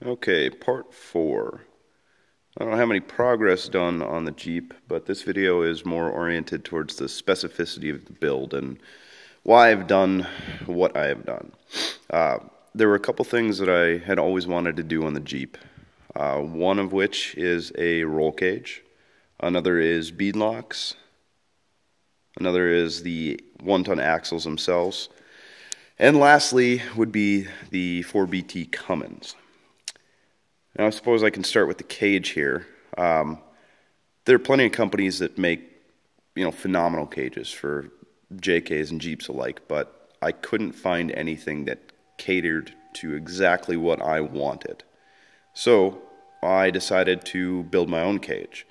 Okay, part 4. I don't have any progress done on the Jeep, but this video is more oriented towards the specificity of the build and why I've done what I have done. There were a couple things that I had always wanted to do on the Jeep. One of which is a roll cage, another is bead locks, another is the 1-ton axles themselves, and lastly would be the 4BT Cummins. Now I suppose I can start with the cage here. There are plenty of companies that make, phenomenal cages for JKs and Jeeps alike, but I couldn't find anything that catered to exactly what I wanted. So I decided to build my own cage.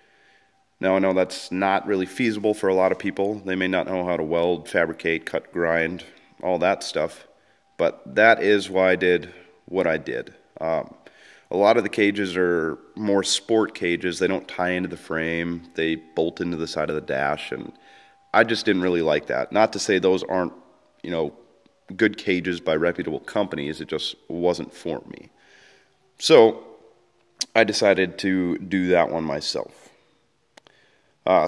Now I know that's not really feasible for a lot of people. They may not know how to weld, fabricate, cut, grind, all that stuff, but that is why I did what I did. A lot of the cages are more sport cages. They don't tie into the frame. They bolt into the side of the dash, and I just didn't really like that. Not to say those aren't, good cages by reputable companies. It just wasn't for me. So I decided to do that one myself.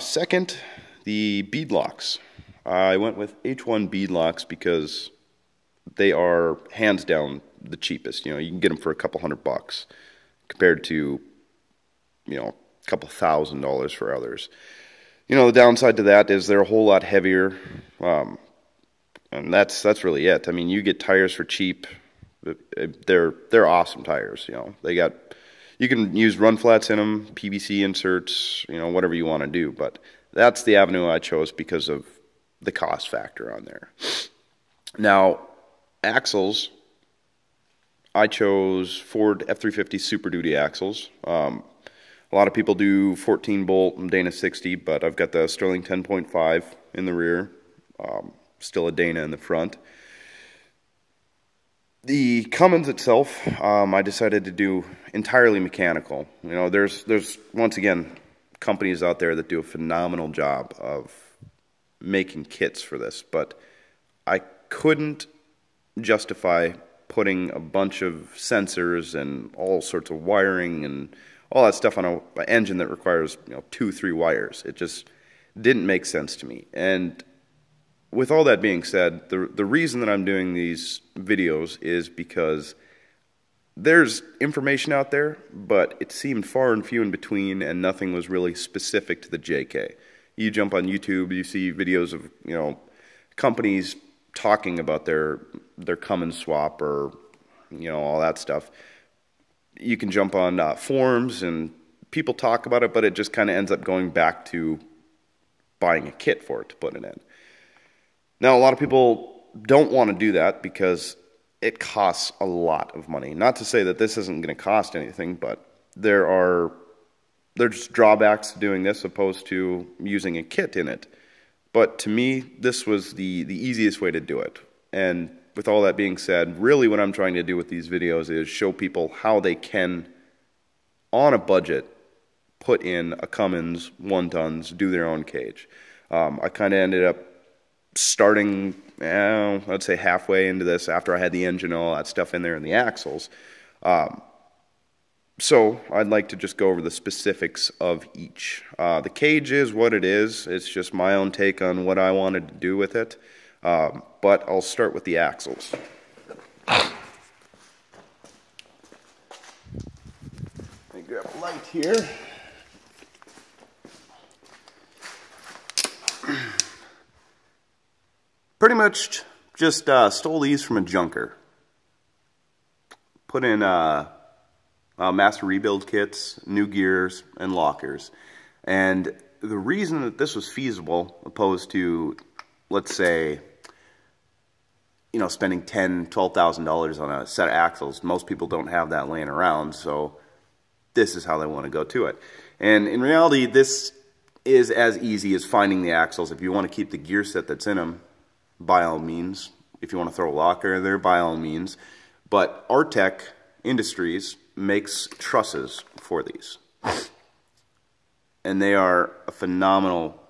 Second, the bead locks. I went with H1 bead locks because they are hands down the cheapest. You can get them for a couple $100 compared to, a couple $1,000 for others. The downside to that is they're a whole lot heavier, and that's really it. I mean, you get tires for cheap. They're awesome tires. You can use run flats in them, PVC inserts, whatever you want to do. But that's the avenue I chose because of the cost factor on there. Now, axles, I chose Ford F350 Super Duty axles. A lot of people do 14-bolt and Dana 60, but I've got the Sterling 10.5 in the rear, still a Dana in the front. The Cummins itself, I decided to do entirely mechanical. There's once again companies out there that do a phenomenal job of making kits for this, but I couldn't justify putting a bunch of sensors and all sorts of wiring and all that stuff on an engine that requires 2-3 wires. It just didn't make sense to me. And with all that being said, the reason that I'm doing these videos is because there's information out there, but it seemed far and few in between, and nothing was really specific to the JK. You jump on YouTube, you see videos of companies talking about their Cummins swap or all that stuff. You can jump on forums and people talk about it, but it just kind of ends up going back to buying a kit for it to put it in. Now, a lot of people don't want to do that because it costs a lot of money. Not to say that this isn't going to cost anything, but there's drawbacks to doing this opposed to using a kit in it. But to me, this was the easiest way to do it. And with all that being said, really what I'm trying to do with these videos is show people how they can, on a budget, put in a Cummins 1-tons, do their own cage. I kind of ended up starting, I'd say halfway into this after I had the engine and all that stuff in there and the axles. So I'd like to just go over the specifics of each. The cage is what it is. It's just my own take on what I wanted to do with it. But I'll start with the axles. Let me grab a light here. Pretty much just stole these from a junker. Put in master rebuild kits, new gears, and lockers. And the reason that this was feasible, opposed to, let's say, spending $10,000, $12,000 on a set of axles, most people don't have that laying around, so this is how they want to go to it. And in reality, this is as easy as finding the axles. If you want to keep the gear set that's in them, by all means. If you want to throw a locker in there, by all means. But Artec Industries makes trusses for these. And they are a phenomenal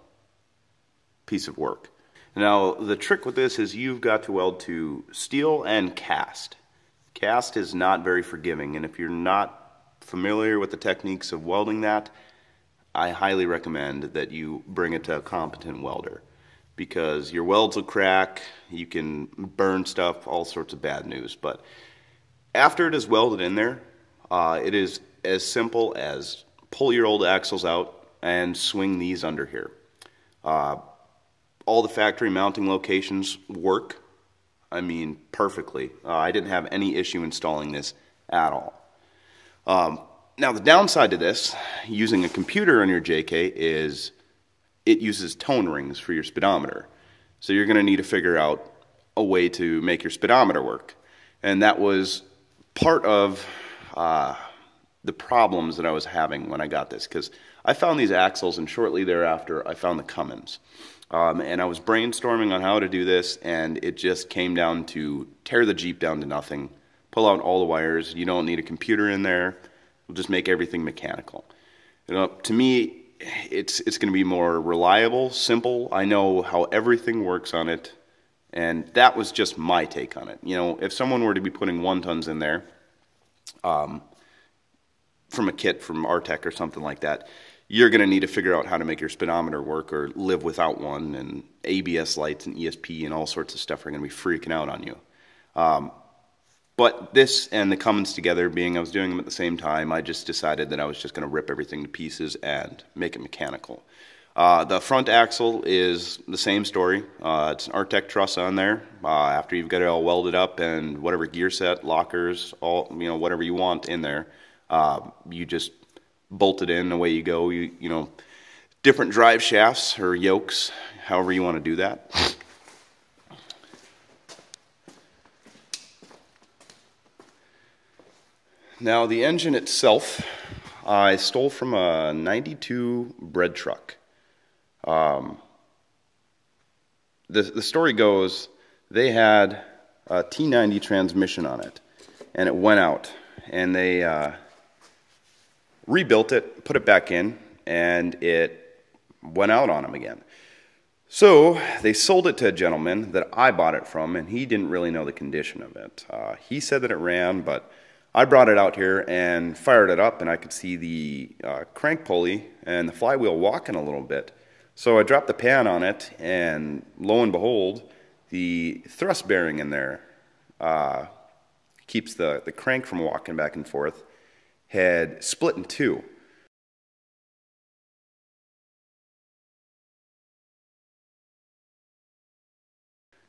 piece of work. Now, the trick with this is you've got to weld to steel and cast. Cast is not very forgiving, and if you're not familiar with the techniques of welding that, I highly recommend that you bring it to a competent welder, because your welds will crack, you can burn stuff, all sorts of bad news. But after it is welded in there, it is as simple as pull your old axles out and swing these under here. All the factory mounting locations work, I mean, perfectly. I didn't have any issue installing this at all. Now the downside to this, using a computer on your JK, is it uses tone rings for your speedometer. So you're going to need to figure out a way to make your speedometer work. And that was part of the problems that I was having when I got this, because I found these axles, and shortly thereafter I found the Cummins. And I was brainstorming on how to do this, and it just came down to tear the Jeep down to nothing, pull out all the wires. You don't need a computer in there. We'll just make everything mechanical. You know, to me, it's going to be more reliable, simple. I know how everything works on it, and that was just my take on it. You know, if someone were to be putting 1-tons in there from a kit from Artec or something like that, you're going to need to figure out how to make your speedometer work or live without one, and ABS lights and ESP and all sorts of stuff are going to be freaking out on you. But this and the Cummins together, being I was doing them at the same time, I just decided that I was just going to rip everything to pieces and make it mechanical. The front axle is the same story. It's an Artec truss on there. After you've got it all welded up and whatever gear set, lockers, all, you know, whatever you want in there, you just bolt it in, away you go. You know, different drive shafts or yokes, however you want to do that. Now the engine itself, I stole from a 92 bread truck. The story goes, they had a T90 transmission on it, and it went out, and they rebuilt it, put it back in, and it went out on them again. So they sold it to a gentleman that I bought it from, and he didn't really know the condition of it. He said that it ran, but I brought it out here and fired it up, and I could see the crank pulley and the flywheel walking a little bit. So I dropped the pan on it, and lo and behold, the thrust bearing in there keeps the crank from walking back and forth, had split in two.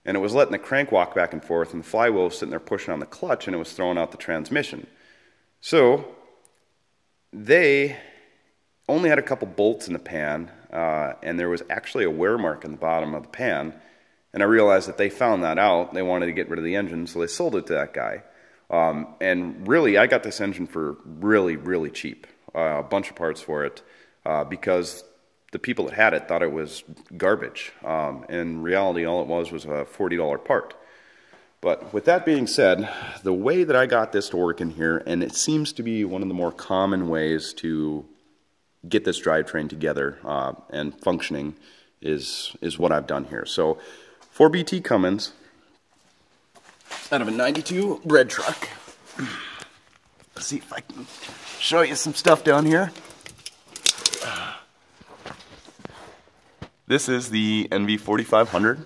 And it was letting the crank walk back and forth, and the flywheel was sitting there pushing on the clutch, and it was throwing out the transmission. So they only had a couple bolts in the pan, and there was actually a wear mark in the bottom of the pan, and I realized that they found that out. They wanted to get rid of the engine, so they sold it to that guy. And really, I got this engine for really, really cheap, a bunch of parts for it, because the people that had it thought it was garbage. In reality, all it was a $40 part. But with that being said, the way that I got this to work in here, and it seems to be one of the more common ways to get this drivetrain together and functioning, is what I've done here. So 4BT Cummins out of a 92 bread truck. Let's see if I can show you some stuff down here. This is the NV4500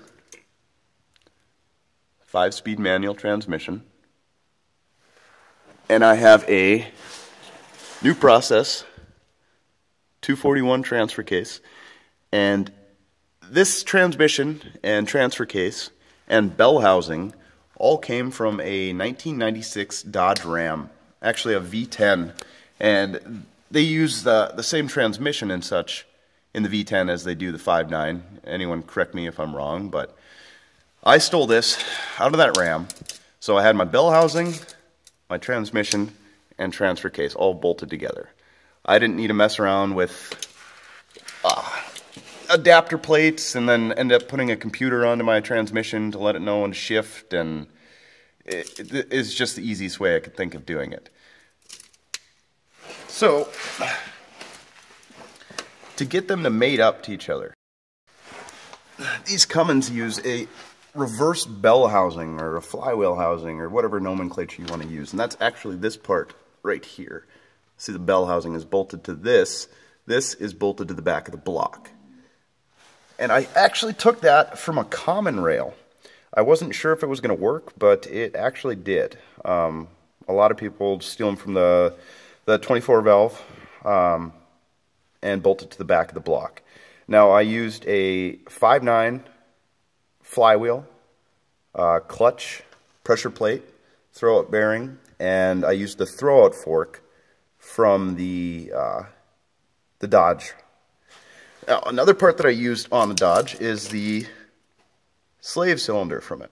5-speed manual transmission, and I have a new process 241 transfer case, and this transmission and transfer case and bell housing all came from a 1996 Dodge Ram, actually a V10, and they use the same transmission and such in the V10 as they do the 5.9. Anyone correct me if I'm wrong, but I stole this out of that Ram. So I had my bell housing, my transmission, and transfer case all bolted together. I didn't need to mess around with adapter plates and then end up putting a computer onto my transmission to let it know when to shift, and it's just the easiest way I could think of doing it. So to get them to mate up to each other, these Cummins use a reverse bell housing or a flywheel housing or whatever nomenclature you want to use. And that's actually this part right here. See, the bell housing is bolted to this. This is bolted to the back of the block. And I actually took that from a common rail. I wasn't sure if it was going to work, but it actually did. A lot of people steal them from the 24 valve and bolt it to the back of the block. Now I used a 5.9 flywheel, clutch, pressure plate, throwout bearing, and I used the throwout fork from the Dodge. Now, another part that I used on the Dodge is the slave cylinder from it.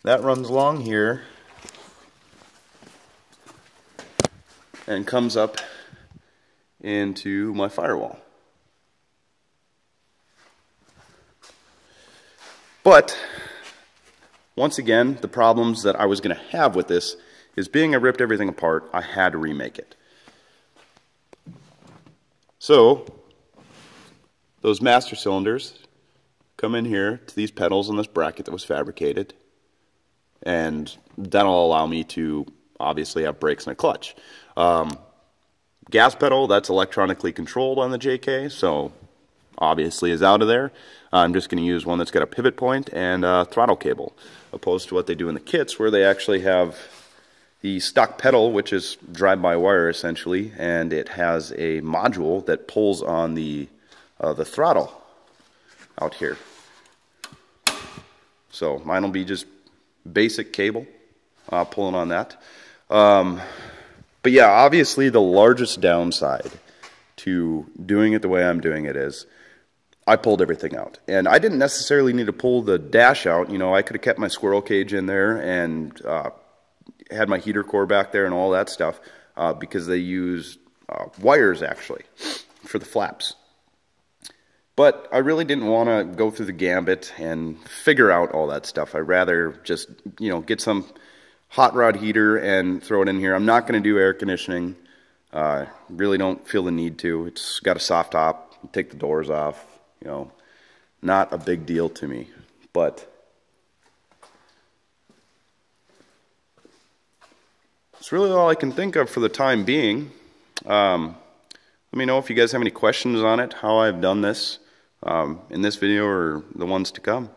That runs along here and comes up into my firewall. But once again, the problems that I was going to have with this is being I ripped everything apart, I had to remake it. So those master cylinders come in here to these pedals on this bracket that was fabricated, and that'll allow me to obviously have brakes and a clutch. Gas pedal, that's electronically controlled on the JK, so obviously is out of there. I'm just going to use one that's got a pivot point and a throttle cable, opposed to what they do in the kits where they actually have the stock pedal, which is drive-by-wire essentially, and it has a module that pulls on the throttle out here. So mine will be just basic cable pulling on that. But yeah, obviously the largest downside to doing it the way I'm doing it is I pulled everything out. And I didn't necessarily need to pull the dash out. You know, I could have kept my squirrel cage in there and had my heater core back there and all that stuff because they use wires actually for the flaps. But I really didn't want to go through the gambit and figure out all that stuff. I'd rather just, you know, get some hot rod heater and throw it in here. I'm not going to do air conditioning. Really don't feel the need to. It's got a soft top. Take the doors off. You know, not a big deal to me. But it's really all I can think of for the time being. Let me know if you guys have any questions on it, how I've done this in this video or the ones to come.